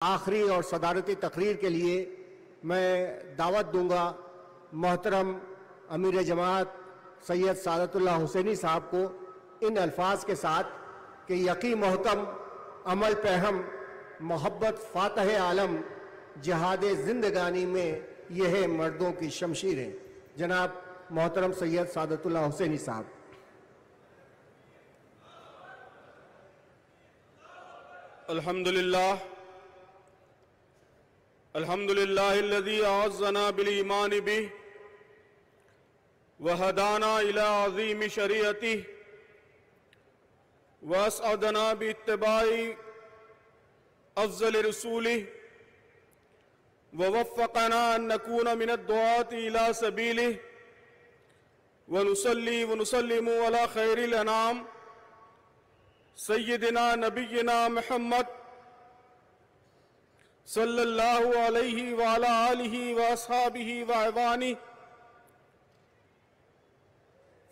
آخری اور صدارتی تقریر کے لیے میں دعوت دوں گا محترم امیر جماعت سید سعادت اللہ حسینی صاحب کو ان الفاظ کے ساتھ کہ یقی محکم عمل پہم محبت فاتح عالم جہاد زندگانی میں یہ ہے مردوں کی شمشیریں۔ جناب محترم سید سعادت اللہ حسینی صاحب۔ الحمدللہ الذی اعزنا بالایمان به وہدانا الی عظیم شریعتہ واسعدنا باتباع افضل رسولہ ووفقنا ان نکون من الدعاة الی سبیلہ ونصلی ونسلم علی خیر الانام سیدنا نبینا محمد صلی اللہ علیہ وعلی آلہ واصحابہ واعوانہ۔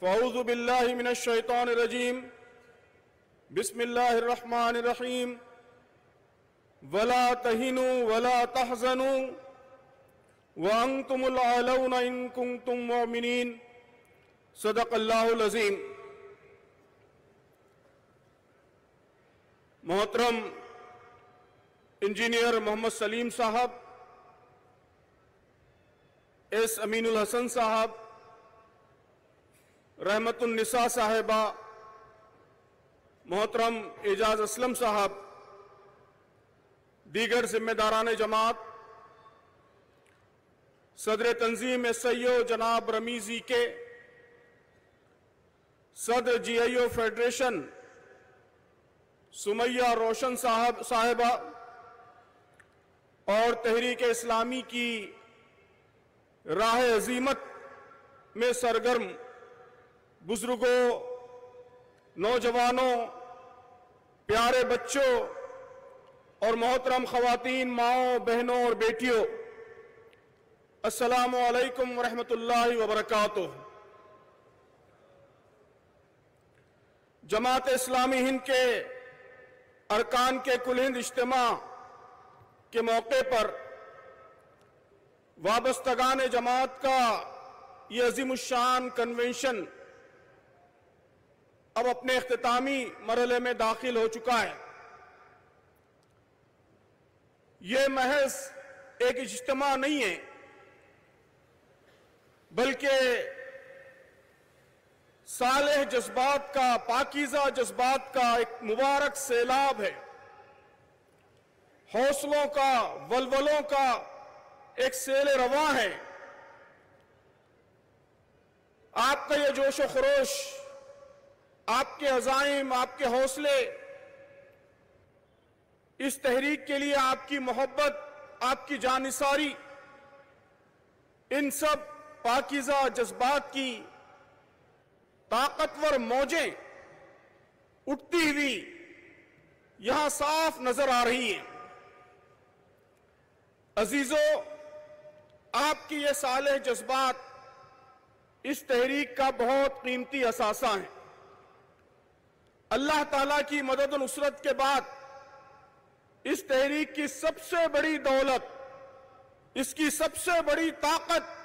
فاعوذ باللہ من الشیطان الرجیم، بسم اللہ الرحمن الرحیم۔ ولا تہنوا ولا تحزنوا وانتم الاعلون ان کنتم مؤمنین۔ صدق اللہ العظیم۔ محترم انجینئر محمد سلیم صاحب، ایس امین الحسن صاحب، رحمت النساء صاحبہ، محترم اعجاز اسلم صاحب، دیگر ذمہ داران جماعت، صدر تنظیم ایس آئی او جناب رمیز ای کے، صدر جی آئی او فیڈریشن سمیہ روشن صاحبہ اور تحریک اسلامی کی راہ عظیمت میں سرگرم بزرگوں، نوجوانوں، پیارے بچوں اور محترم خواتین، ماؤں، بہنوں اور بیٹیوں، السلام علیکم ورحمۃ اللہ وبرکاتہ۔ جماعت اسلامی ہند کے ارکان کے کل ہند اجتماع کے موقع پر وابستگان جماعت کا یہ عظیم الشان کنونشن اب اپنے اختتامی مرحلے میں داخل ہو چکا ہے۔ یہ محض ایک اجتماع نہیں ہے، بلکہ صالح جذبات کا، پاکیزہ جذبات کا ایک مبارک سیلاب ہے، حوصلوں کا، ولولوں کا ایک سیل رواں ہے۔ آپ کا یہ جوش و خروش، آپ کے عزائم، آپ کے حوصلے، اس تحریک کے لیے آپ کی محبت، آپ کی جانثاری، ان سب پاکیزہ جذبات کی طاقتور موجیں اٹھتی ہوئی یہاں صاف نظر آ رہی ہیں۔ عزیزو، آپ کی یہ صالح جذبات اس تحریک کا بہت قیمتی اثاثہ ہیں۔ اللہ تعالیٰ کی مدد و نصرت کے بعد اس تحریک کی سب سے بڑی دولت، اس کی سب سے بڑی طاقت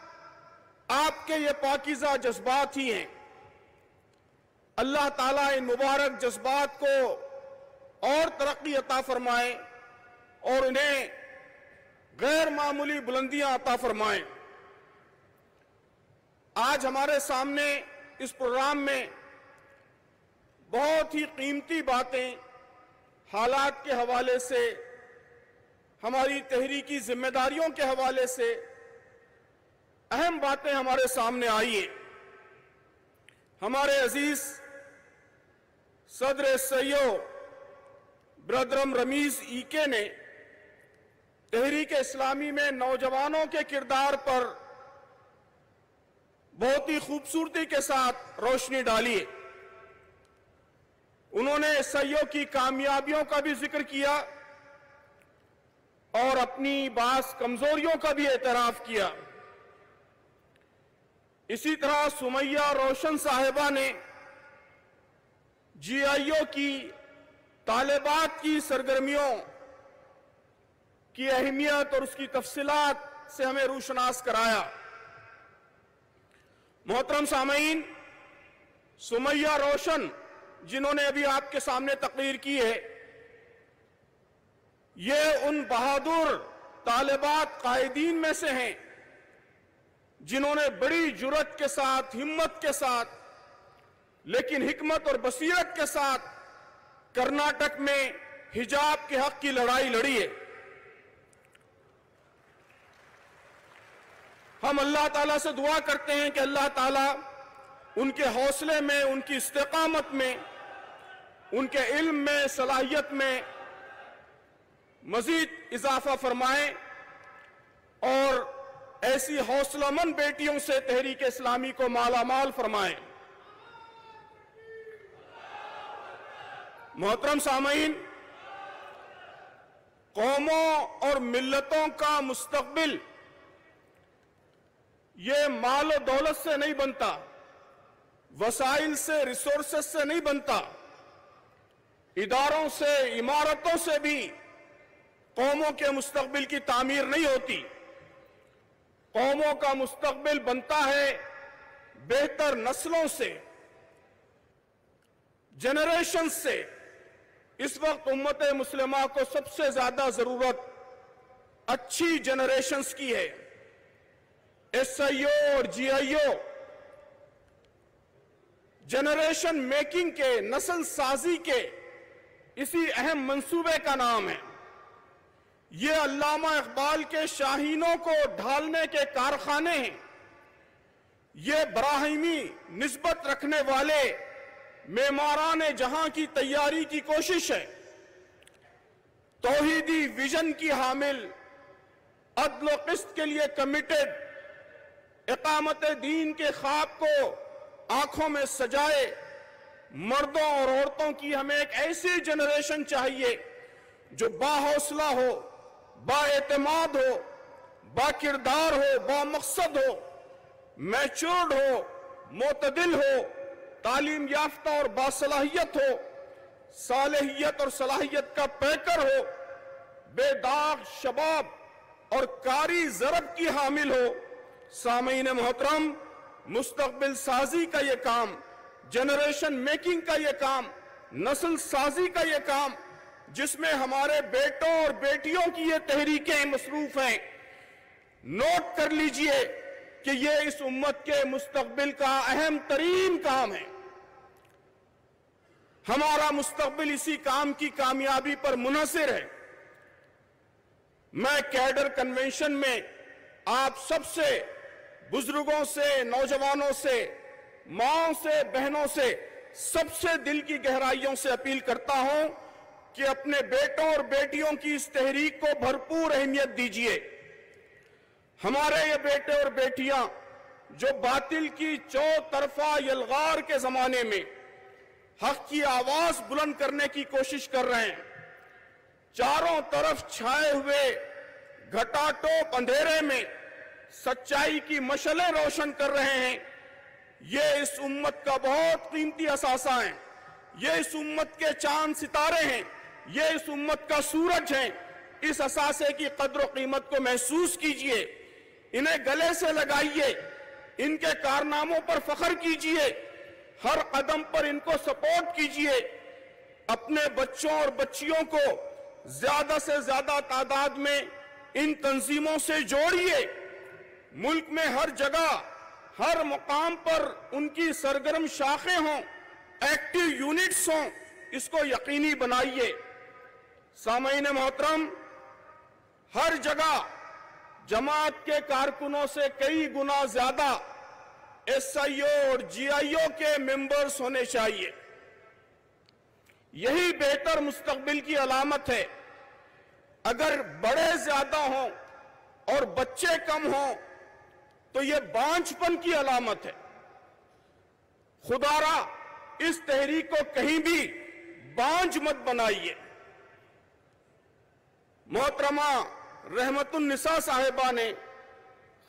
آپ کے یہ پاکیزہ جذبات ہی ہیں۔ اللہ تعالیٰ ان مبارک جذبات کو اور ترقی عطا فرمائے اور انہیں غیر معمولی بلندیاں عطا فرمائیں۔ آج ہمارے سامنے اس پروگرام میں بہت ہی قیمتی باتیں حالات کے حوالے سے، ہماری تحریکی ذمہ داریوں کے حوالے سے اہم باتیں ہمارے سامنے آئی ہیں۔ ہمارے عزیز صدر سیو برادرم رمیز ای کے نے تحریک اسلامی میں نوجوانوں کے کردار پر بہت ہی خوبصورتی کے ساتھ روشنی ڈالی ہے۔ انہوں نے ایس آئی او کی کامیابیوں کا بھی ذکر کیا اور اپنی بعض کمزوریوں کا بھی اعتراف کیا۔ اسی طرح سمیہ روشن صاحبہ نے جی آئی او کی طالبات کی سرگرمیوں کی اہمیت اور اس کی تفصیلات سے ہمیں روشناس کرایا۔ محترم سامعین، سمیہ روشن جنہوں نے ابھی آپ کے سامنے تقریر کی ہے، یہ ان بہادر طالبات قائدین میں سے ہیں جنہوں نے بڑی جرأت کے ساتھ، ہمت کے ساتھ، لیکن حکمت اور بصیرت کے ساتھ کرناٹک میں حجاب کے حق کی لڑائی لڑی ہے۔ ہم اللہ تعالیٰ سے دعا کرتے ہیں کہ اللہ تعالیٰ ان کے حوصلے میں، ان کی استقامت میں، ان کے علم میں، صلاحیت میں مزید اضافہ فرمائیں اور ایسی حوصلہ مند بیٹیوں سے تحریک اسلامی کو مالا مال فرمائیں۔ محترم سامعین، قوموں اور ملتوں کا مستقبل یہ مال و دولت سے نہیں بنتا، وسائل سے، ریسورسز سے نہیں بنتا، اداروں سے، عمارتوں سے بھی قوموں کے مستقبل کی تعمیر نہیں ہوتی۔ قوموں کا مستقبل بنتا ہے بہتر نسلوں سے، جنریشن سے۔ اس وقت امت مسلمہ کو سب سے زیادہ ضرورت اچھی جنریشنز کی ہے۔ ایس آئی او اور جی آئی او جنریشن میکنگ کے، نسل سازی کے اسی اہم منصوبے کا نام ہے۔ یہ علامہ اقبال کے شاہینوں کو ڈھالنے کے کارخانے ہیں۔ یہ براہیمی نسبت رکھنے والے معماران جہاں کی تیاری کی کوشش ہے۔ توحیدی ویژن کی حامل، عدل و قسط کے لیے کمیٹڈ، اقامت دین کے خواب کو آنکھوں میں سجائے مردوں اور عورتوں کی ہمیں ایک ایسی جنریشن چاہیے جو باحوصلہ ہو، با اعتماد ہو، با کردار ہو، با مقصد ہو، میچورڈ ہو، معتدل ہو، تعلیم یافتہ اور باصلاحیت ہو، صالحیت اور صلاحیت کا پیکر ہو، بے داغ شباب اور کاری ضرب کی حامل ہو۔ سامعین محترم، مستقبل سازی کا یہ کام، جنریشن میکنگ کا یہ کام، نسل سازی کا یہ کام، جس میں ہمارے بیٹوں اور بیٹیوں کی یہ تحریکیں مصروف ہیں، نوٹ کر لیجئے کہ یہ اس امت کے مستقبل کا اہم ترین کام ہے۔ ہمارا مستقبل اسی کام کی کامیابی پر منحصر ہے۔ میں کیڈر کنونشن میں آپ سب سے، بزرگوں سے، نوجوانوں سے، ماؤں سے، بہنوں سے، سب سے دل کی گہرائیوں سے اپیل کرتا ہوں کہ اپنے بیٹوں اور بیٹیوں کی اس تحریک کو بھرپور اہمیت دیجیے۔ ہمارے یہ بیٹے اور بیٹیاں جو باطل کی چوطرفہ یلغار کے زمانے میں حق کی آواز بلند کرنے کی کوشش کر رہے ہیں، چاروں طرف چھائے ہوئے گھٹا ٹوپ اندھیرے میں سچائی کی مشعلیں روشن کر رہے ہیں، یہ اس امت کا بہت قیمتی اثاثہ ہیں، یہ اس امت کے چاند ستارے ہیں، یہ اس امت کا سورج ہیں۔ اس اثاثے کی قدر و قیمت کو محسوس کیجئے، انہیں گلے سے لگائیے، ان کے کارناموں پر فخر کیجئے، ہر قدم پر ان کو سپورٹ کیجئے، اپنے بچوں اور بچیوں کو زیادہ سے زیادہ تعداد میں ان تنظیموں سے جوڑیے، ملک میں ہر جگہ، ہر مقام پر ان کی سرگرم شاخیں ہوں، ایکٹیو یونٹس ہوں، اس کو یقینی بنائیے۔ سامعین محترم، ہر جگہ جماعت کے کارکنوں سے کئی گنا زیادہ ایس آئی او اور جی آئی او کے ممبرز ہونے چاہیے۔ یہی بہتر مستقبل کی علامت ہے۔ اگر بڑے زیادہ ہوں اور بچے کم ہوں تو یہ بانجھ پن کی علامت ہے۔ خدا را اس تحریک کو کہیں بھی بانجھ مت بنائیے۔ محترمہ رحمت النساء صاحبہ نے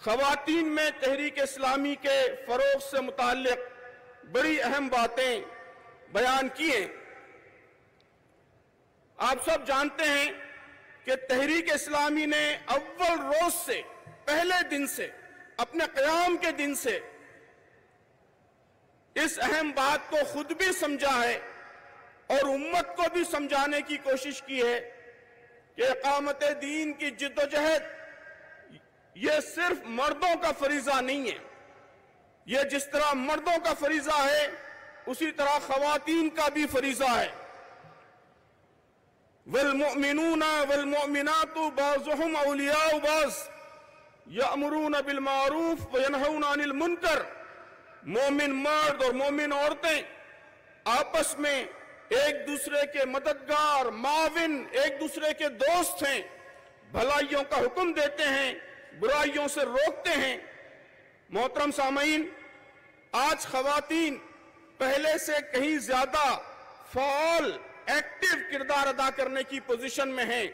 خواتین میں تحریک اسلامی کے فروغ سے متعلق بڑی اہم باتیں بیان کی ہیں۔ آپ سب جانتے ہیں کہ تحریک اسلامی نے اول روز سے، پہلے دن سے، اپنے قیام کے دن سے اس اہم بات کو خود بھی سمجھا ہے اور امت کو بھی سمجھانے کی کوشش کی ہے کہ اقامت دین کی جد و جہد یہ صرف مردوں کا فریضہ نہیں ہے. یہ جس طرح مردوں کا فریضہ ہے اسی طرح خواتین کا بھی فریضہ ہے. والمؤمنون والمؤمنات بعضهم اولیاء بعض یأمرون بالمعروف وینہون عن المنکر. مومن مرد اور مومن عورتیں آپس میں ایک دوسرے کے مددگار، معاون، ایک دوسرے کے دوست ہیں. بھلائیوں کا حکم دیتے ہیں، برائیوں سے روکتے ہیں. محترم سامعین، آج خواتین پہلے سے کہیں زیادہ فعال، ایکٹیو کردار ادا کرنے کی پوزیشن میں ہیں.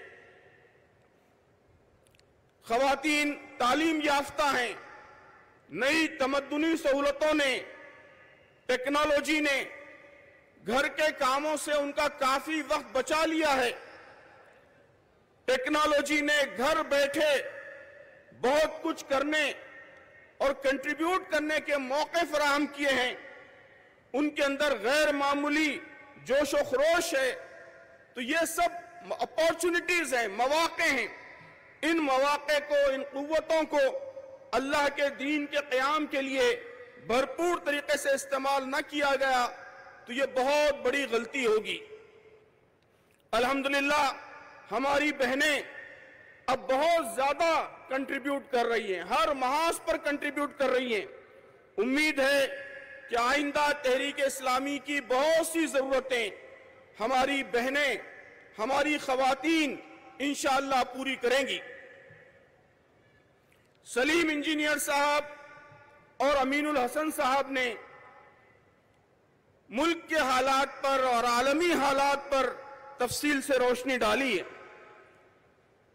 خواتین تعلیم یافتہ ہیں. نئی تمدنی سہولتوں نے، ٹیکنالوجی نے گھر کے کاموں سے ان کا کافی وقت بچا لیا ہے. ٹیکنالوجی نے گھر بیٹھے بہت کچھ کرنے اور کنٹریبیوٹ کرنے کے موقع فراہم کیے ہیں. ان کے اندر غیر معمولی جوش و خروش ہے. تو یہ سب اپارچونٹیز ہیں، مواقع ہیں. ان مواقع کو، ان قوتوں کو اللہ کے دین کے قیام کے لیے بھرپور طریقے سے استعمال نہ کیا گیا تو یہ بہت بڑی غلطی ہوگی. الحمدللہ ہماری بہنیں اب بہت زیادہ کنٹریبیوٹ کر رہی ہیں، ہر محاذ پر کنٹریبیوٹ کر رہی ہیں. امید ہے کہ آئندہ تحریک اسلامی کی بہت سی ضرورتیں ہماری بہنیں، ہماری خواتین انشاءاللہ پوری کریں گی. سلیم انجینئر صاحب اور امین الحسن صاحب نے ملک کے حالات پر اور عالمی حالات پر تفصیل سے روشنی ڈالی ہے.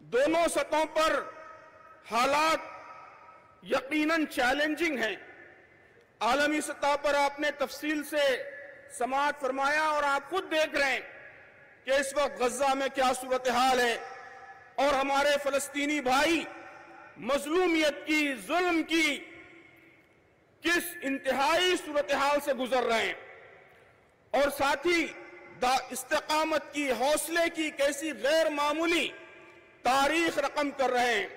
دونوں سطحوں پر حالات یقیناً چیلنجنگ ہیں. عالمی سطح پر آپ نے تفصیل سے سماعت فرمایا اور آپ خود دیکھ رہے ہیں کہ اس وقت غزہ میں کیا صورتحال ہے اور ہمارے فلسطینی بھائی مظلومیت کی، ظلم کی کس انتہائی صورتحال سے گزر رہے ہیں، اور ساتھ ہی استقامت کی، حوصلے کی کیسی غیر معمولی تاریخ رقم کر رہے ہیں.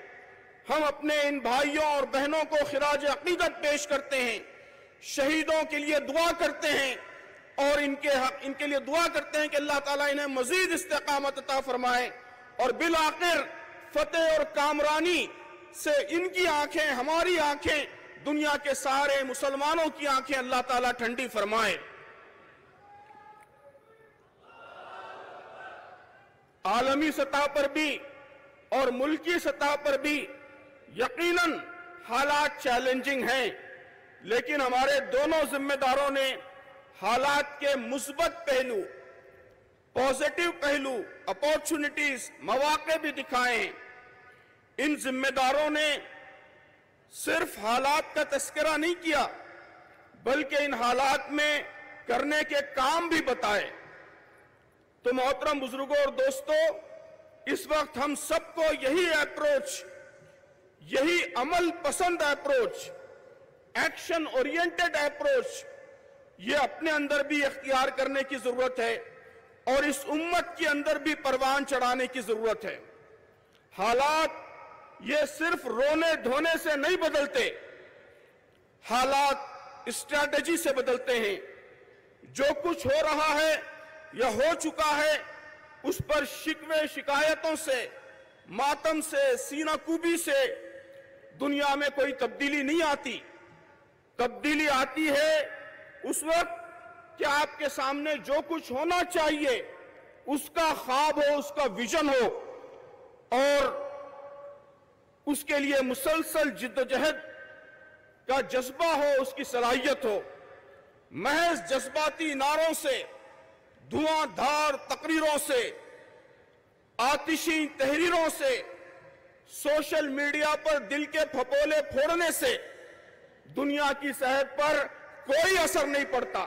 ہم اپنے ان بھائیوں اور بہنوں کو خراج عقیدت پیش کرتے ہیں، شہیدوں کے لیے دعا کرتے ہیں اور ان کے لیے دعا کرتے ہیں کہ اللہ تعالیٰ انہیں مزید استقامت عطا فرمائے اور بالآخر فتح اور کامرانی سے ان کی آنکھیں، ہماری آنکھیں، دنیا کے سارے مسلمانوں کی آنکھیں اللہ تعالیٰ ٹھنڈی فرمائے. عالمی سطح پر بھی اور ملکی سطح پر بھی یقیناً حالات چیلنجنگ ہیں، لیکن ہمارے دونوں ذمہ داروں نے حالات کے مثبت پہلو، پازیٹیو پہلو، اپارچونٹیز، مواقع بھی دکھائے ہیں. ان ذمہ داروں نے صرف حالات کا تذکرہ نہیں کیا بلکہ ان حالات میں کرنے کے کام بھی بتائے. تو محترم بزرگوں اور دوستو، اس وقت ہم سب کو یہی اپروچ، یہی عمل پسند اپروچ، ایکشن اورینٹڈ اپروچ، یہ اپنے اندر بھی اختیار کرنے کی ضرورت ہے اور اس امت کے اندر بھی پروان چڑھانے کی ضرورت ہے. حالات یہ صرف رونے دھونے سے نہیں بدلتے، حالات اسٹریٹجی سے بدلتے ہیں. جو کچھ ہو رہا ہے یا ہو چکا ہے اس پر شکوے شکایتوں سے، ماتم سے، سینہ کوبی سے دنیا میں کوئی تبدیلی نہیں آتی. تبدیلی آتی ہے اس وقت کہ آپ کے سامنے جو کچھ ہونا چاہیے اس کا خواب ہو، اس کا ویژن ہو اور اس کے لیے مسلسل جد و جہد کا جذبہ ہو، اس کی صلاحیت ہو. محض جذباتی نعروں سے، دھواں دھار تقریروں سے، آتشی تحریروں سے، سوشل میڈیا پر دل کے پھپولے پھوڑنے سے دنیا کی صحت پر کوئی اثر نہیں پڑتا.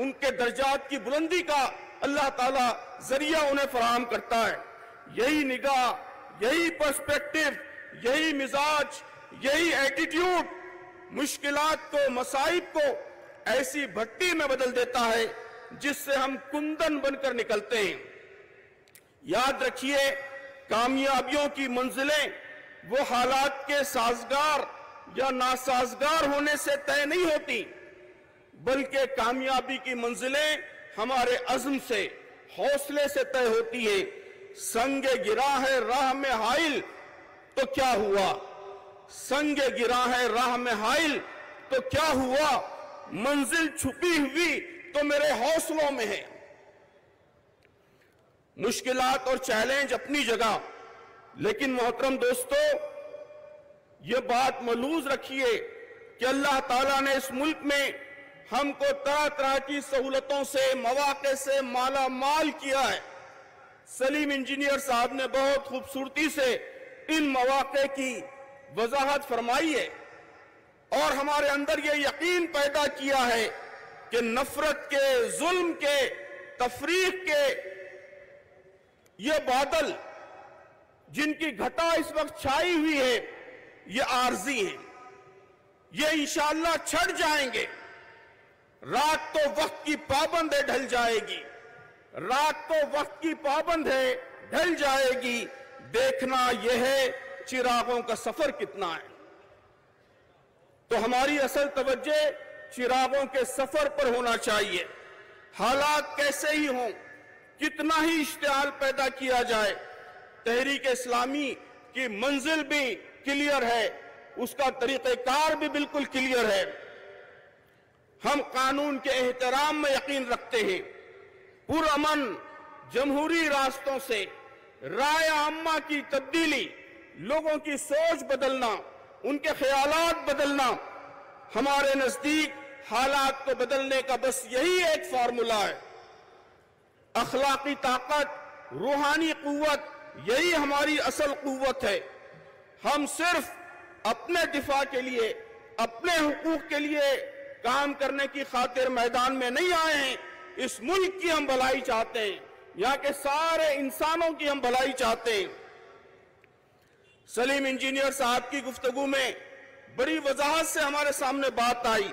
ان کے درجات کی بلندی کا اللہ تعالیٰ ذریعہ انہیں فراہم کرتا ہے۔ یہی نگاہ، یہی پرسپیکٹو، یہی مزاج، یہی ایٹیٹیوڈ مشکلات کو، مصائب کو ایسی بھٹی میں بدل دیتا ہے جس سے ہم کندن بن کر نکلتے ہیں۔ یاد رکھیے، کامیابیوں کی منزلیں وہ حالات کے سازگار یا ناسازگار ہونے سے طے نہیں ہوتی، بلکہ کامیابی کی منزلیں ہمارے عزم سے، حوصلے سے طے ہوتی ہیں۔ سنگ گرا ہے راہ میں حائل تو کیا ہوا؟ سنگ گرا ہے راہ میں حائل تو کیا ہوا؟ منزل چھپی ہوئی تو میرے حوصلوں میں ہے۔ مشکلات اور چیلنج اپنی جگہ، لیکن محترم دوستو، یہ بات ملحوظ رکھیے کہ اللہ تعالیٰ نے اس ملک میں ہم کو طرح طرح کی سہولتوں سے، مواقع سے مالا مال کیا ہے۔ سلیم انجینئر صاحب نے بہت خوبصورتی سے ان مواقع کی وضاحت فرمائی ہے اور ہمارے اندر یہ یقین پیدا کیا ہے کہ نفرت کے، ظلم کے، تفریق کے یہ بادل جن کی گھٹا اس وقت چھائی ہوئی ہے، یہ عارضی ہیں، یہ انشاءاللہ چھٹ جائیں گے۔ رات تو وقت کی پابند ہے، ڈھل جائے گی۔ رات تو وقت کی پابند ہے، ڈھل جائے گی۔ دیکھنا یہ ہے چراغوں کا سفر کتنا ہے۔ تو ہماری اصل توجہ چراغوں کے سفر پر ہونا چاہیے۔ حالات کیسے ہی ہوں، کتنا ہی اشتعال پیدا کیا جائے، تحریک اسلامی کی منزل بھی کلیئر ہے، اس کا طریقہ کار بھی بالکل کلیئر ہے۔ ہم قانون کے احترام میں یقین رکھتے ہیں۔ پرامن جمہوری راستوں سے رائے عامہ کی تبدیلی، لوگوں کی سوچ بدلنا، ان کے خیالات بدلنا، ہمارے نزدیک حالات کو بدلنے کا بس یہی ایک فارمولا ہے۔ اخلاقی طاقت، روحانی قوت، یہی ہماری اصل قوت ہے۔ ہم صرف اپنے دفاع کے لیے، اپنے حقوق کے لیے کام کرنے کی خاطر میدان میں نہیں آئے ہیں۔ اس ملک کی ہم بھلائی چاہتے ہیں، یہاں کے سارے انسانوں کی ہم بھلائی چاہتے ہیں۔ سلیم انجینئر صاحب کی گفتگو میں بڑی وضاحت سے ہمارے سامنے بات آئی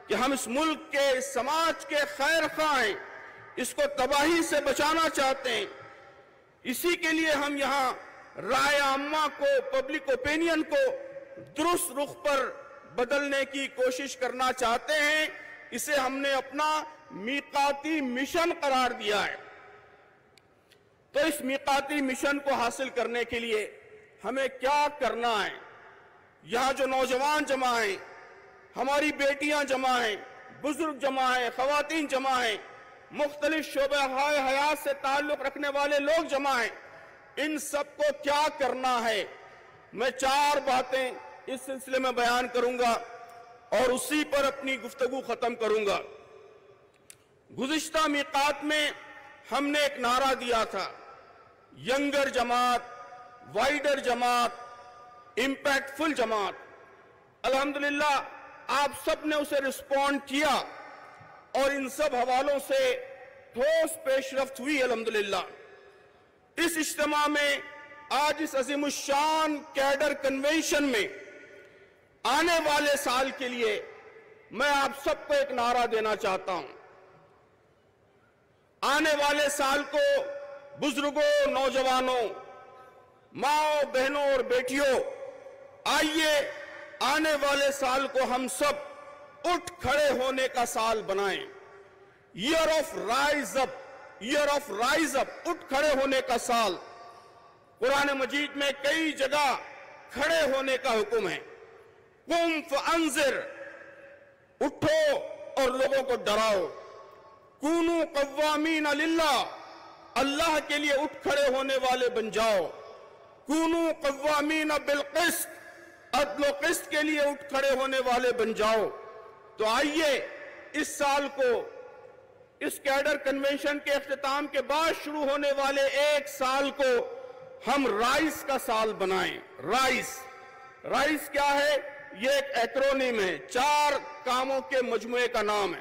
کہ ہم اس ملک کے، سماج کے خیر خواہ ہیں، اس کو تباہی سے بچانا چاہتے ہیں۔ اسی کے لیے ہم یہاں رائے عامہ کو، پبلک اوپینین کو درست رخ پر بدلنے کی کوشش کرنا چاہتے ہیں۔ اسے ہم نے اپنا میقاتی مشن قرار دیا ہے۔ تو اس میقاتی مشن کو حاصل کرنے کے لیے ہمیں کیا کرنا ہے؟ یہاں جو نوجوان جمع ہیں، ہماری بیٹیاں جمع ہیں، بزرگ جمع ہیں، خواتین جمع ہیں، مختلف شعبہ حیات سے تعلق رکھنے والے لوگ جمع ہیں، ان سب کو کیا کرنا ہے؟ میں 4 باتیں اس سلسلے میں بیان کروں گا اور اسی پر اپنی گفتگو ختم کروں گا۔ گزشتہ میقات میں ہم نے ایک نعرہ دیا تھا، ینگر جماعت، وائڈر جماعت، امپیکٹ فل جماعت۔ الحمدللہ آپ سب نے اسے رسپونڈ کیا اور ان سب حوالوں سے ٹھوس پیش رفت ہوئی الحمدللہ۔ اس اجتماع میں آج اس عظیم الشان کیڈر کنونشن میں آنے والے سال کے لیے میں آپ سب کو ایک نعرہ دینا چاہتا ہوں۔ آنے والے سال کو بزرگوں، نوجوانوں، ماؤں، بہنوں اور بیٹیوں، آئیے آنے والے سال کو ہم سب اٹھ کھڑے ہونے کا سال بنائیں۔ Year of rise up, year of rise up, اٹھ کھڑے ہونے کا سال۔ قرآن مجید میں کئی جگہ کھڑے ہونے کا حکم ہے۔ قم فانذر، اٹھو اور لوگوں کو ڈراؤ۔ کونوا قوامین للہ، اللہ کے لیے اٹھ کھڑے ہونے والے بن جاؤ۔ کونوا قوامین بالقسط، عدل و قسط کے لیے اٹھ کھڑے ہونے والے بن جاؤ۔ تو آئیے اس سال کو، اس کیڈر کنونشن کے اختتام کے بعد شروع ہونے والے ایک سال کو ہم رائز کا سال بنائیں۔ رائز، رائز کیا ہے؟ یہ ایک ایکرونیم ہے، 4 کاموں کے مجموعے کا نام ہے۔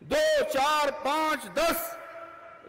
2, 4, 5, 10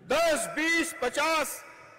10, 20, 50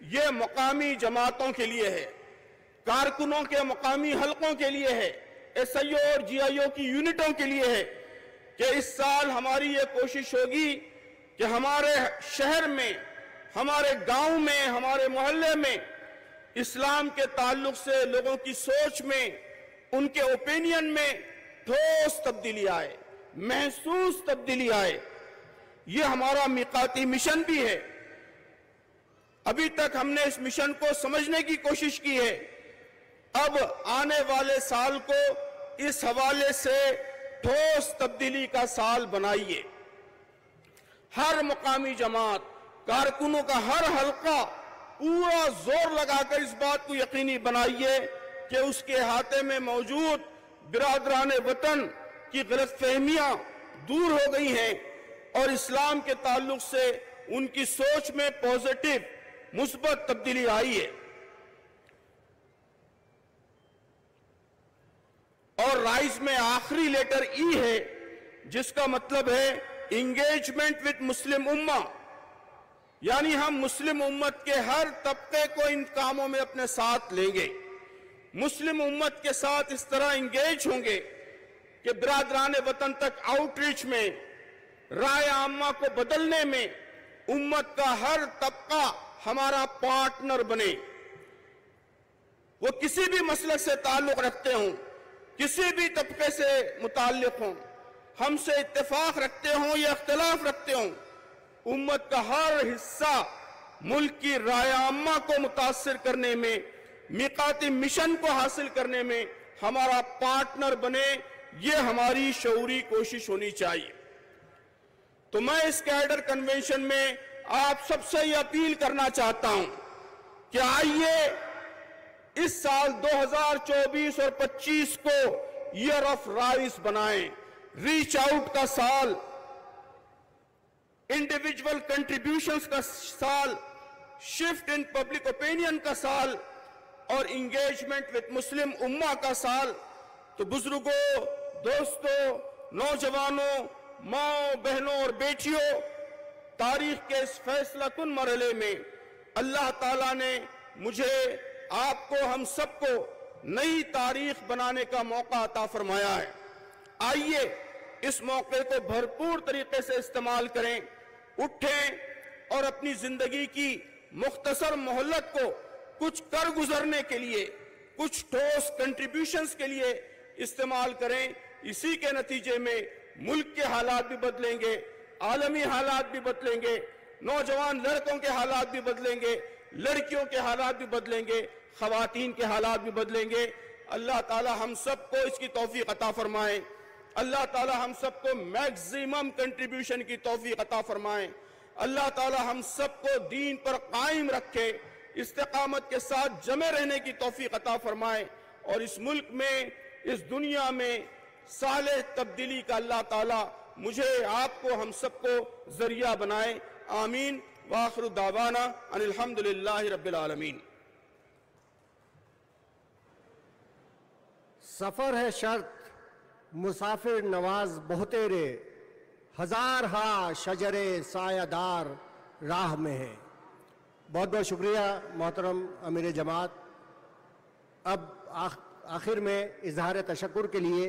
یہ مقامی جماعتوں کے لیے ہے، کارکنوں کے مقامی حلقوں کے لیے ہے، ایس آئی او اور جی آئی او کی یونٹوں کے لیے ہے کہ اس سال ہماری یہ کوشش ہوگی کہ ہمارے شہر میں، ہمارے گاؤں میں، ہمارے محلے میں اسلام کے تعلق سے لوگوں کی سوچ میں، ان کے اوپینین میں ٹھوس تبدیلی آئے، محسوس تبدیلی آئے۔ یہ ہمارا میقاتی مشن بھی ہے۔ ابھی تک ہم نے اس مشن کو سمجھنے کی کوشش کی ہے، اب آنے والے سال کو اس حوالے سے ٹھوس تبدیلی کا سال بنائیے۔ ہر مقامی جماعت، کارکنوں کا ہر حلقہ پورا زور لگا کر اس بات کو یقینی بنائیے کہ اس کے احاطے میں موجود برادران وطن کی غلط فہمیاں دور ہو گئی ہیں اور اسلام کے تعلق سے ان کی سوچ میں پازیٹیو، مثبت تبدیلی آئی ہے۔ اور رائز میں آخری لیٹر ای ہے، جس کا مطلب ہے انگیجمنٹ وتھ مسلم امہ، یعنی ہم مسلم امت کے ہر طبقے کو ان کاموں میں اپنے ساتھ لیں گے، مسلم امت کے ساتھ اس طرح انگیج ہوں گے کہ برادران وطن تک آؤٹ ریچ میں، رائے عامہ کو بدلنے میں امت کا ہر طبقہ ہمارا پارٹنر بنے۔ وہ کسی بھی مسلک سے تعلق رکھتے ہوں، کسی بھی طبقے سے متعلق ہوں، ہم سے اتفاق رکھتے ہوں یا اختلاف رکھتے ہوں، امت کا ہر حصہ ملک کی رائے عامہ کو متاثر کرنے میں، میقاتی مشن کو حاصل کرنے میں ہمارا پارٹنر بنے، یہ ہماری شعوری کوشش ہونی چاہیے۔ تو میں اس کیڈر کنونشن میں آپ سب سے یہ اپیل کرنا چاہتا ہوں کہ آئیے اس سال 2024 اور 25 کو ایئر آف رائز بنائیں، ریچ آؤٹ کا سال، انڈیویجول کنٹریبیوشنز کا سال، شفٹ ان پبلک اوپینین کا سال اور انگیجمنٹ وتھ مسلم امہ کا سال۔ تو بزرگوں، دوستوں، نوجوانوں، ماں بہنوں اور بیٹیوں، تاریخ کے اس فیصلہ کن مرحلے میں اللہ تعالیٰ نے مجھے، آپ کو، ہم سب کو نئی تاریخ بنانے کا موقع عطا فرمایا ہے۔ آئیے اس موقع کو بھرپور طریقے سے استعمال کریں، اٹھیں اور اپنی زندگی کی مختصر مہلت کو کچھ کر گزرنے کے لیے، کچھ ٹھوس کنٹریبیوشنز کے لیے استعمال کریں۔ اسی کے نتیجے میں ملک کے حالات بھی بدلیں گے، عالمی حالات بھی بدلیں گے، نوجوان لڑکوں کے حالات بھی بدلیں گے، لڑکیوں کے حالات بھی بدلیں گے، خواتین کے حالات بھی بدلیں گے۔ اللہ تعالی ہم سب کو اس کی توفیق عطا فرمائیں، اللہ تعالی ہم سب کو میکزیمم کنٹریبیوشن کی توفیق عطا فرمائیں، اللہ تعالی ہم سب کو دین پر قائم رکھے، استقامت کے ساتھ جمے رہنے کی توفیق عطا فرمائیں اور اس ملک میں، اس دنیا میں صالح تبدیلی کا اللہ تعالی مجھے، آپ کو، ہم سب کو ذریعہ بنائے۔ آمین۔ وآخر دعوانا ان الحمدللہ رب العالمین۔ سفر ہے شرط مسافر نواز بہتیرے، ہزار ہا شجر سایہ دار راہ میں ہے۔ بہت بہت شکریہ محترم امیر جماعت۔ اب آخر میں اظہار تشکر کے لیے